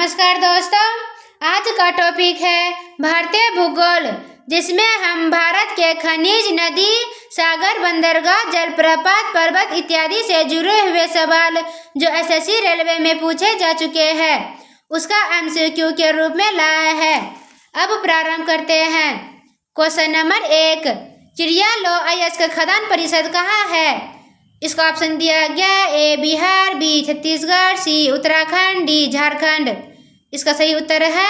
नमस्कार दोस्तों, आज का टॉपिक है भारतीय भूगोल, जिसमें हम भारत के खनिज, नदी, सागर, बंदरगाह, जलप्रपात, पर्वत इत्यादि से जुड़े हुए सवाल जो एसएससी रेलवे में पूछे जा चुके हैं उसका एमसीक्यू के रूप में लाया है। अब प्रारंभ करते हैं। क्वेश्चन नंबर 1, चिड़ियालो अयस्क खदान परिषद कहाँ है? इसका ऑप्शन दिया गया ए बिहार, बी छत्तीसगढ़, सी उत्तराखंड, डी झारखंड। इसका सही उत्तर है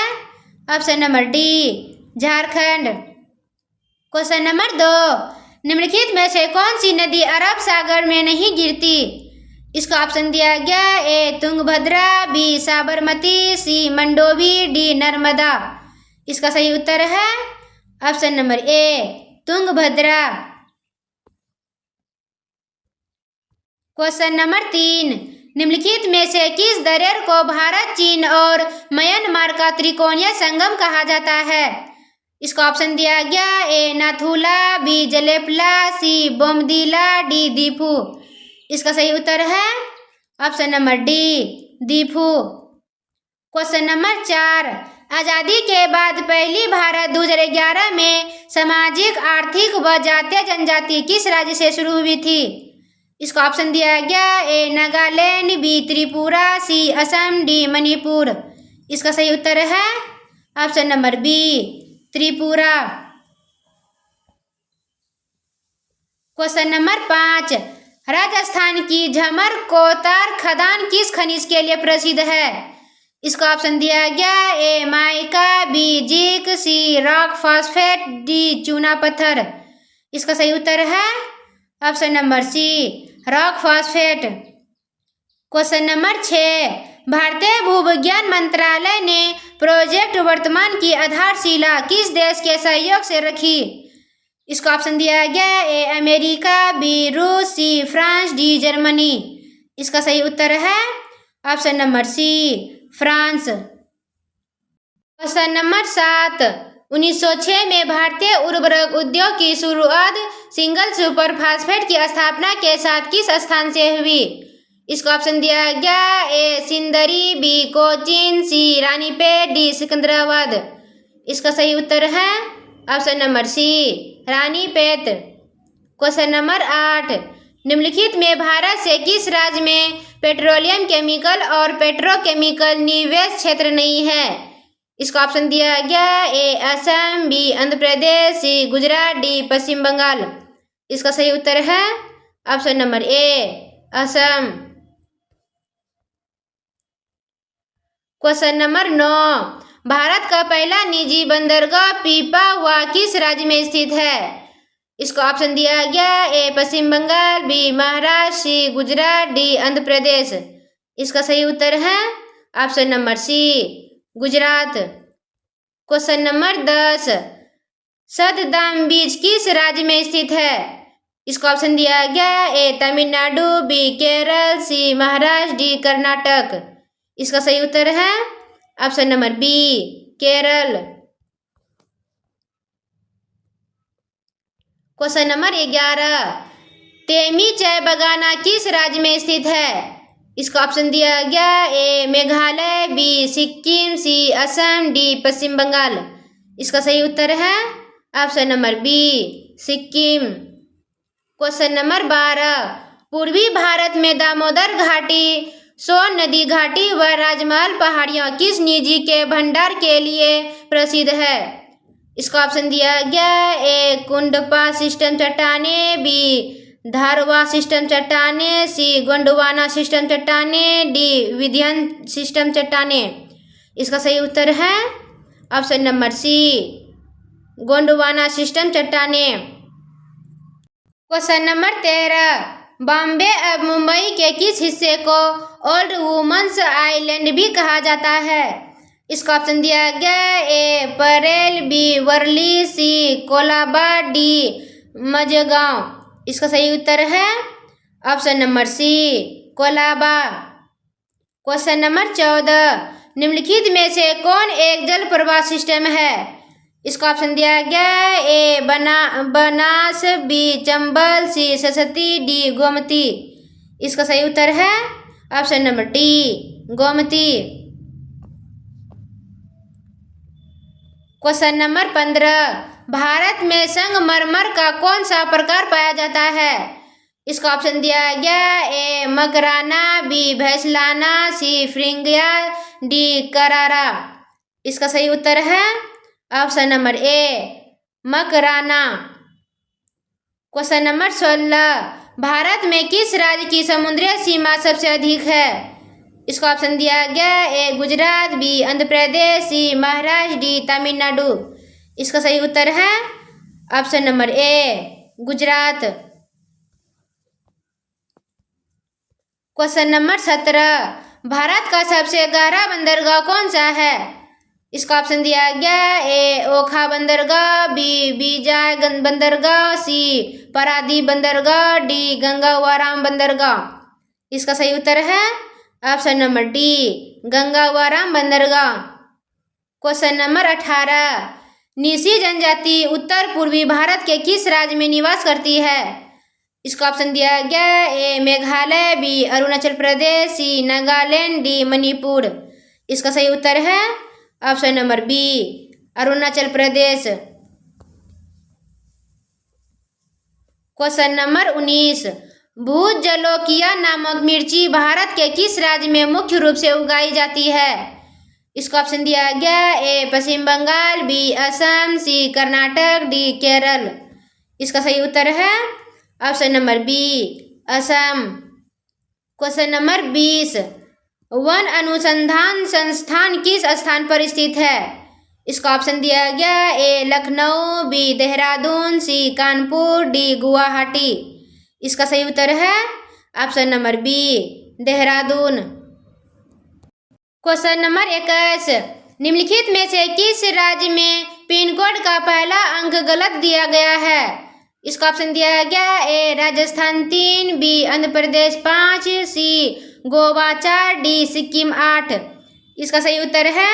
option number D Jharkhand. Question number 2, निम्नलिखित में से कौन सी नदी अरब सागर में नहीं गिरती? इसका ऑप्शन दिया गया ए तुंगभद्रा, बी साबरमती, सी मंडोवी, डी नर्मदा। इसका सही उत्तर है option number A Tungabhadra. Question number 3, निम्नलिखित में से किस दर्रे को भारत, चीन और म्यांमार का त्रिकोणीय संगम कहा जाता है? इसका ऑप्शन दिया गया ए नाथुला, बी जलेपला, सी बोमदीला, डी दीफू। इसका सही उत्तर है option number D Diphu. Question number 4, आज़ादी के बाद पहली भारत 2011 में सामाजिक, आर्थिक व जातीय जनजाति किस राज्य से शुरू हुई थी? इसका ऑप्शन दिया गया A Nagaland, B Tripura, C Assam, D Manipur. इसका सही उत्तर है option number B Tripura. Question number 5, Rajasthan की झमर कोतार खदान किस खनिज के लिए प्रसिद्ध है? इसका ऑप्शन दिया गया A mica, B zinc, C rock phosphate, D चूना पत्थर। इसका सही उत्तर है option number C rock phosphate. Question number 6, भारतीय भूविज्ञान मंत्रालय ने प्रोजेक्ट वर्तमान की आधारशिला किस देश के सहयोग से रखी? इसका ऑप्शन दिया गया ए अमेरिका, बी रूस, सी फ्रांस, डी जर्मनी। इसका सही उत्तर है option number C France. Question number 7, 1906 में भारतीय उर्वरक उद्योग की शुरुआत सिंगल सुपर फास्फेट की स्थापना के साथ किस स्थान से हुई? इसका ऑप्शन दिया गया A Sindri, B Cochin, C Ranipet, D Secunderabad. इसका सही उत्तर है option number C Ranipet. Question number 8, निम्नलिखित में भारत से किस राज्य में पेट्रोलियम केमिकल और पेट्रोकेमिकल निवेश क्षेत्र नहीं है? इसका ऑप्शन दिया गया ए असम, बी आंध्र प्रदेश, सी गुजरात, डी पश्चिम बंगाल। इसका सही उत्तर है option number A Assam. Question number 9, Bharat का पहला निजी बंदरगाह पीपावाव किस राज्य में स्थित है? इसका ऑप्शन दिया गया A Paschim Bangal, B Maharashtra, C Gujarat, D Andhra Pradesh. इसका सही उत्तर है option number C Gujarat. Question number 10, सतदाम बीच किस राज्य में स्थित है? इसका ऑप्शन दिया गया A Tamil Nadu, B Kerala, C Maharashtra, D Karnataka. इसका सही उत्तर है option number B Kerala. Question number 11, Temi चाय बगाना किस राज्य में स्थित है? इसका ऑप्शन दिया गया A Meghalaya, B Sikkim, C Assam, D Paschim Bangal. इसका सही उत्तर है option number B Sikkim. Question number 12, पूर्वी भारत में दामोदर घाटी, सोन नदी घाटी व राजमहल पहाड़ियाँ किस निजी के भंडार के लिए प्रसिद्ध है? इसका ऑप्शन दिया गया ए कुंडपा सिस्टम चट्टाने, बी धारवा सिस्टम चट्टाने, सी गोंडवाना सिस्टम चट्टाने, डी विंध्याचल सिस्टम चट्टाने। इसका सही उत्तर है option number C Gondwana system चट्टाने। क्वेश्चन नंबर 13, बॉम्बे अब मुंबई के किस हिस्से को ओल्ड वुमेन्स आइलैंड भी कहा जाता है? इसका ऑप्शन दिया गया A Parel, B Worli, C Colaba, D Mazgaon. इसका सही उत्तर है option number C Colaba. Question number 14, निम्नलिखित में से कौन एक जल प्रवाह सिस्टम है? इसका ऑप्शन दिया गया ए बनास, बी चंबल, सी सरस्वती, डी गोमती। इसका सही उत्तर है option number D Gomti. Question number 15, Bharat में संगमरमर का कौन सा प्रकार पाया जाता है? इसका ऑप्शन दिया गया ए मकराना, बी भैसलाना, सी फ्रिंगिया, डी करारा। इसका सही उत्तर है option number A Makrana. Question number 16, Bharat में किस राज्य की समुद्री सीमा सबसे अधिक है? इसका ऑप्शन दिया गया ए गुजरात, बी आंध्र प्रदेश, सी महाराष्ट्र, डी तमिलनाडु। इसका सही उत्तर है option number A Gujarat. Question number 17, Bharat का सबसे गहरा बंदरगाह कौन सा है? इसका ऑप्शन दिया गया ए ओखा बंदरगाह, बी बीजाय बंदरगाह, सी पारादीप बंदरगाह, डी गंगावाराम बंदरगाह। इसका सही उत्तर है ऑप्शन नंबर डी गंगावाराम बंदरगाह। क्वेश्चन नंबर 18, नीसी जनजाति उत्तर पूर्वी भारत के किस राज्य में निवास करती है? इसका ऑप्शन दिया गया A Meghalaya, B Arunachal Pradesh, C Nagaland, D Manipur. इसका सही उत्तर है option number B Arunachal Pradesh. Question number 19, भूत जलोकिया नामक मिर्ची भारत के किस राज्य में मुख्य रूप से उगाई जाती है? इसका ऑप्शन दिया गया A Paschim Bangal, B Assam, C Karnataka, D Kerala. इसका सही उत्तर है option number B Assam. Question number 20, वन अनुसंधान संस्थान किस स्थान पर स्थित है? इसका ऑप्शन दिया गया A Lucknow, B Dehradun, C Kanpur, D Guwahati. इसका सही उत्तर है option number B Dehradun. Question number 21, निम्नलिखित में से किस राज्य में पिन कोड का पहला अंक गलत दिया गया है? इसका ऑप्शन दिया गया A Rajasthan 3, B Andhra Pradesh 5, C Goa 4, D Sikkim 8। इसका सही उत्तर है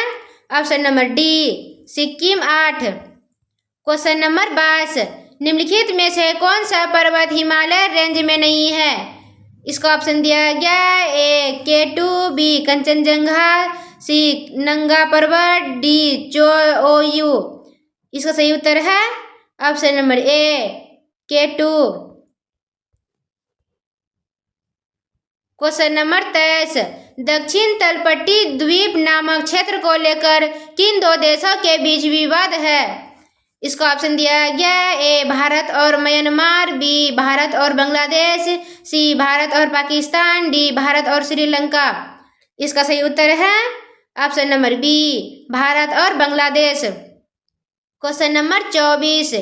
option number D Sikkim 8। Question number 22, निम्नलिखित में से कौन सा पर्वत हिमालय रेंज में नहीं है? इसका ऑप्शन दिया गया ए K2, बी कंचनजंगा, सी नंगा पर्वत, डी चोओयू। इसका सही उत्तर है option number A K2। Question number 23, दक्षिण तलपट्टी द्वीप नामक क्षेत्र को लेकर किन दो देशों के बीच विवाद है? इसका ऑप्शन दिया गया ए भारत और म्यांमार, बी भारत और बांग्लादेश, सी भारत और पाकिस्तान, डी भारत और श्रीलंका। इसका सही उत्तर है ऑप्शन नंबर बी भारत और बांग्लादेश। क्वेश्चन नंबर 24,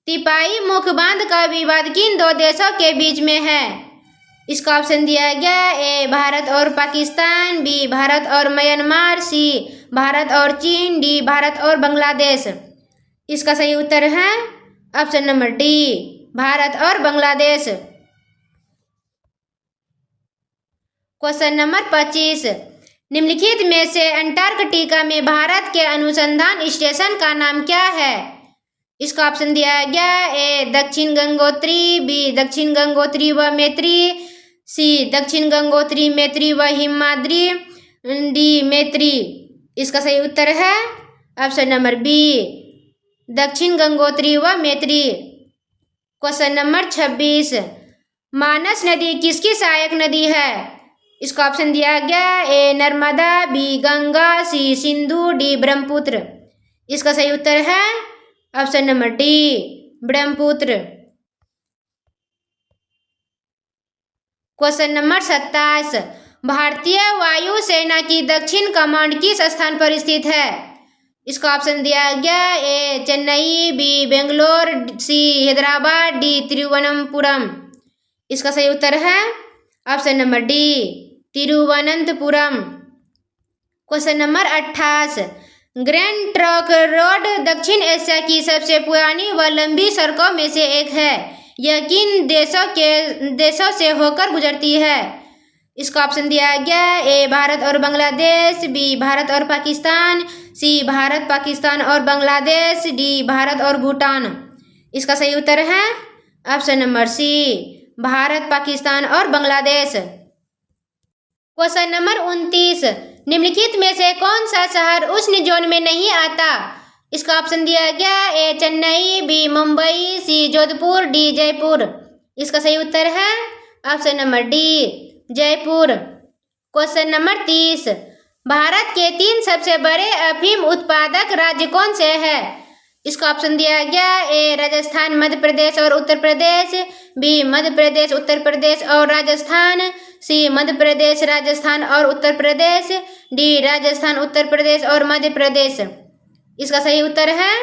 तिपाई मुख बांध का विवाद किन दो देशों के बीच में है? इसका ऑप्शन दिया गया ए भारत और पाकिस्तान, बी भारत और म्यांमार, सी भारत और चीन, डी भारत और बांग्लादेश। इसका सही उत्तर है ऑप्शन नंबर डी भारत और बांग्लादेश। क्वेश्चन नंबर 25, निम्नलिखित में से अंटार्कटिका में भारत के अनुसंधान स्टेशन का नाम क्या है? इसका ऑप्शन दिया गया ए दक्षिण गंगोत्री, बी दक्षिण गंगोत्री व मैत्री, सी दक्षिण गंगोत्री मैत्री व हिमाद्री, डी मैत्री। इसका सही उत्तर है ऑप्शन नंबर बी दक्षिण गंगोत्री व मैत्री। क्वेश्चन नंबर 26, मानस नदी किसकी सहायक नदी है? इसका ऑप्शन दिया गया ए नर्मदा, बी गंगा, सी सिंधु, डी ब्रह्मपुत्र। इसका सही उत्तर है option number D Brahmaputra. Question number 27, भारतीय वायुसेना की दक्षिण कमांड किस स्थान पर स्थित है? इसका ऑप्शन दिया गया ए चेन्नई, बी बेंगलोर, सी हैदराबाद, डी तिरुवनंतपुरम। इसका सही उत्तर है option number D Thiruvananthapuram. Question number 28, grand trunk road दक्षिण एशिया की सबसे पुरानी व लंबी सड़कों में से एक है। यह किन देशों से होकर गुजरती है? इसका ऑप्शन दिया गया ए भारत और बांग्लादेश, बी भारत और पाकिस्तान, सी भारत पाकिस्तान और बांग्लादेश, डी भारत और भूटान। इसका सही उत्तर है option number C Bharat Pakistan और बांग्लादेश। क्वेश्चन नंबर 29, निम्नलिखित में से कौन सा शहर उष्ण जोन में नहीं आता? इसका ऑप्शन दिया गया ए चेन्नई, बी मुंबई, सी जोधपुर, डी जयपुर। इसका सही उत्तर है option number D Jaipur. Question number 30, Bharat के 3 सबसे बड़े अफीम उत्पादक राज्य कौन से है? इसका ऑप्शन दिया गया ए राजस्थान, मध्य प्रदेश और उत्तर प्रदेश, बी मध्य प्रदेश, उत्तर प्रदेश और राजस्थान, सी मध्य प्रदेश, राजस्थान और उत्तर प्रदेश, डी राजस्थान, उत्तर प्रदेश और मध्य प्रदेश। इसका सही उत्तर है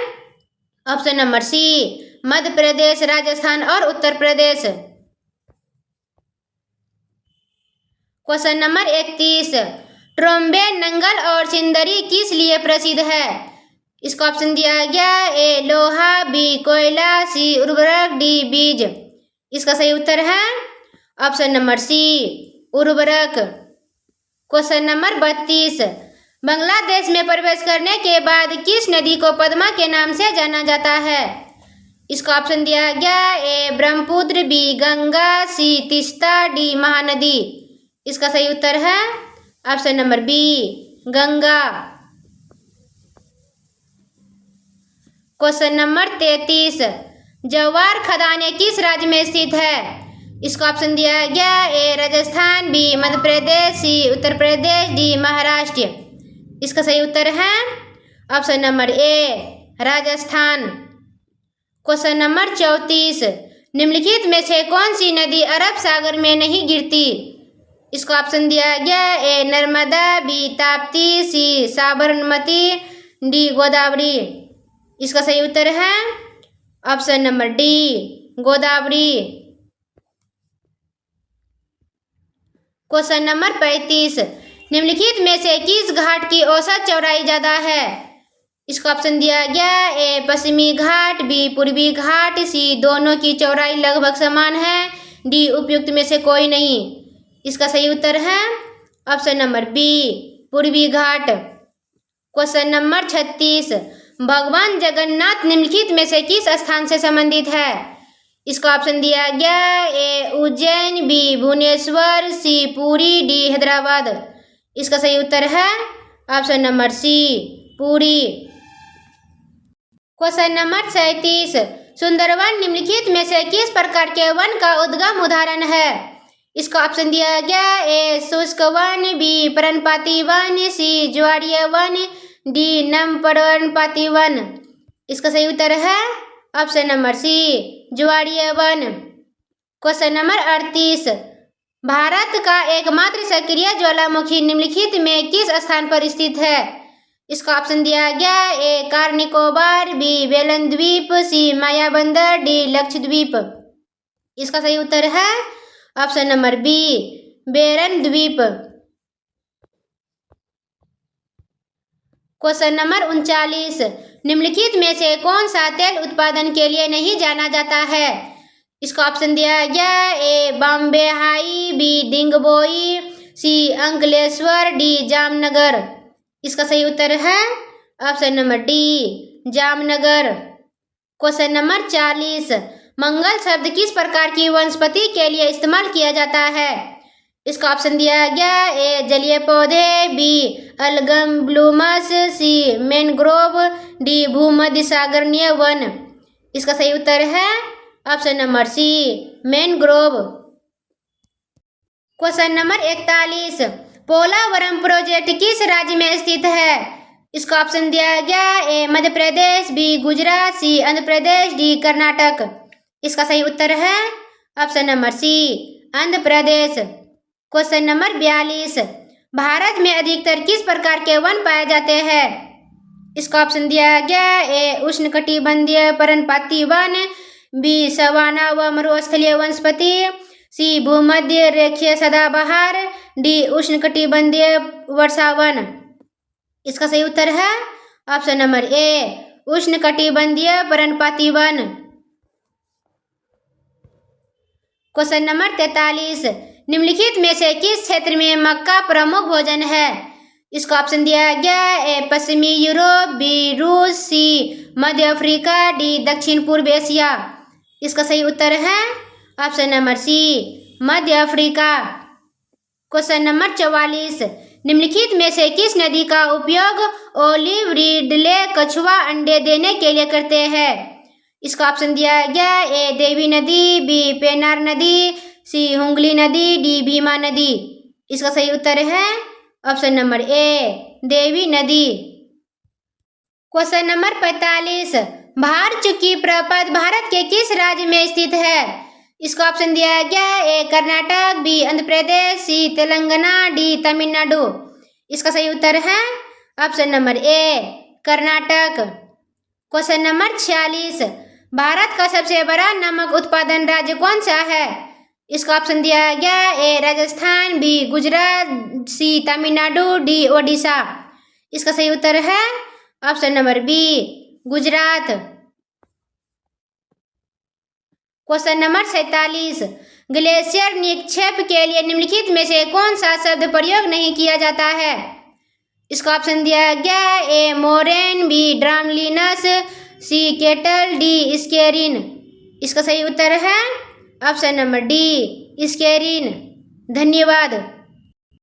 ऑप्शन नंबर सी मध्य प्रदेश, राजस्थान और Uttar Pradesh. Question number 31, Trombe, Nangal और सिंदरी किस लिए प्रसिद्ध है? इसका ऑप्शन दिया गया ए लोहा, बी कोयला, सी उर्वरक, डी बीज। इसका सही उत्तर है ऑप्शन नंबर सी उर्वरक। क्वेश्चन नंबर 32, बांग्लादेश में प्रवेश करने के बाद किस नदी को पद्मा के नाम से जाना जाता है? इसका ऑप्शन दिया गया A Brahmaputra, B Ganga, C Teesta, D Mahanadi. इसका सही उत्तर है option number B Ganga. Question number 33, जवार खदानें किस राज्य में स्थित है? इसका ऑप्शन दिया गया A Rajasthan, B Madhya Pradesh, C Uttar Pradesh, D Maharashtra. इसका सही उत्तर है option number A Rajasthan. Question number 34, निम्नलिखित में से कौन सी नदी अरब सागर में नहीं गिरती? इसका ऑप्शन दिया गया ए नर्मदा, बी ताप्ती, सी साबरमती, डी गोदावरी। इसका सही उत्तर है option number D Godavari. Question number 35, निम्नलिखित में से किस घाट की औसत चौड़ाई ज्यादा है? इसका ऑप्शन दिया गया ए पश्चिमी घाट, बी पूर्वी घाट, सी दोनों की चौड़ाई लगभग समान है, डी उपयुक्त में से कोई नहीं। इसका सही उत्तर है ऑप्शन नंबर बी पूर्वी घाट। क्वेश्चन नंबर 36, भगवान जगन्नाथ निम्नलिखित में से किस स्थान से संबंधित है? इसका ऑप्शन दिया गया A Ujjain, B Bhubaneswar, C Puri, D Hyderabad. इसका सही उत्तर है option number C Puri. Question number 37, Sundarban निम्नलिखित में से किस प्रकार के वन का उद्गम उदाहरण है? इसका ऑप्शन दिया गया ए शुष्क वन, बी पर्णपाती वन, सी ज्वारीय वन, डी नम पर्णपाती वन। इसका सही उत्तर है ऑप्शन नंबर सी ज्वारीय वन। क्वेश्चन नंबर 38, भारत का एकमात्र सक्रिय ज्वालामुखी निम्नलिखित में किस स्थान पर स्थित है? इसका ऑप्शन दिया गया ए कार निकोबार, बी बेलन द्वीप, सी मायाबंदर, डी लक्षद्वीप। इसका सही उत्तर है ऑप्शन नंबर बी बेरन द्वीप। क्वेश्चन नंबर 39, निम्नलिखित में से कौन सा तेल उत्पादन के लिए नहीं जाना जाता है? इसका ऑप्शन दिया गया ए बॉम्बे हाई, बी डिंगबोई, सी अंकलेश्वर, डी जामनगर। इसका सही उत्तर है option number D Jamnagar. Question number 40, मंगल शब्द किस प्रकार की वनस्पति के लिए इस्तेमाल किया जाता है? इसका ऑप्शन दिया गया ए जलीय पौधे, B algal blooms, C mangrove, D भूमध्य सागरीय वन। इसका सही उत्तर है option number C mangrove. Question number 41, Polavaram project किस राज्य में स्थित है? इसका ऑप्शन दिया गया A Madhya Pradesh, B Gujarat, C Andhra Pradesh, D Karnataka. इसका सही उत्तर है option number C Andhra Pradesh. Question number 42, Bharat में अधिकतर किस प्रकार के वन पाए जाते हैं? इसका ऑप्शन दिया गया ए उष्णकटिबंधीय पर्णपाती वन, बी सवाना व मरुस्थलीय वनस्पति, सी भूमध्य रेखीय सदाबहार, डी उष्णकटिबंधीय वर्षावन। इसका सही उत्तर है ऑप्शन नंबर ए उष्णकटिबंधीय पर्णपाती वन। क्वेश्चन नंबर 43, निम्नलिखित में से किस क्षेत्र में मक्का प्रमुख भोजन है? इसका ऑप्शन दिया गया ए पश्चिमी यूरोप, बी रूस, सी मध्य अफ्रीका, डी दक्षिण पूर्व एशिया। इसका सही उत्तर है ऑप्शन नंबर सी मध्य अफ्रीका। क्वेश्चन नंबर 44, निम्नलिखित में से किस नदी का उपयोग ओलिव रिडले कछुआ अंडे देने के लिए करते हैं? इसका ऑप्शन दिया गया ए देवी नदी, बी पेनार नदी, सी हुंगली नदी, डी भीमा नदी। इसका सही उत्तर है ऑप्शन नंबर ए देवी नदी। क्वेश्चन नंबर 45, भारचुकी प्रपद भारत के किस राज्य में स्थित है? इसका ऑप्शन दिया गया ए कर्नाटक, बी आंध्र प्रदेश, सी तेलंगाना, डी तमिलनाडु। इसका सही उत्तर है option number A Karnataka. Question number 46, Bharat का सबसे बड़ा नमक उत्पादन राज्य कौन सा है? इसका ऑप्शन दिया गया A Rajasthan, B Gujarat, C Tamil Nadu, D Odisha. इसका सही उत्तर है option number B Gujarat. Question number 47, glacier निक्षेप के लिए निम्नलिखित में से कौन सा शब्द प्रयोग नहीं किया जाता है? इसका ऑप्शन दिया गया ए मोरेन, बी ड्रामलिनस, सी केटल, डी स्केरिन। इसका सही उत्तर है ऑप्शन नंबर डी स्केरिन। धन्यवाद।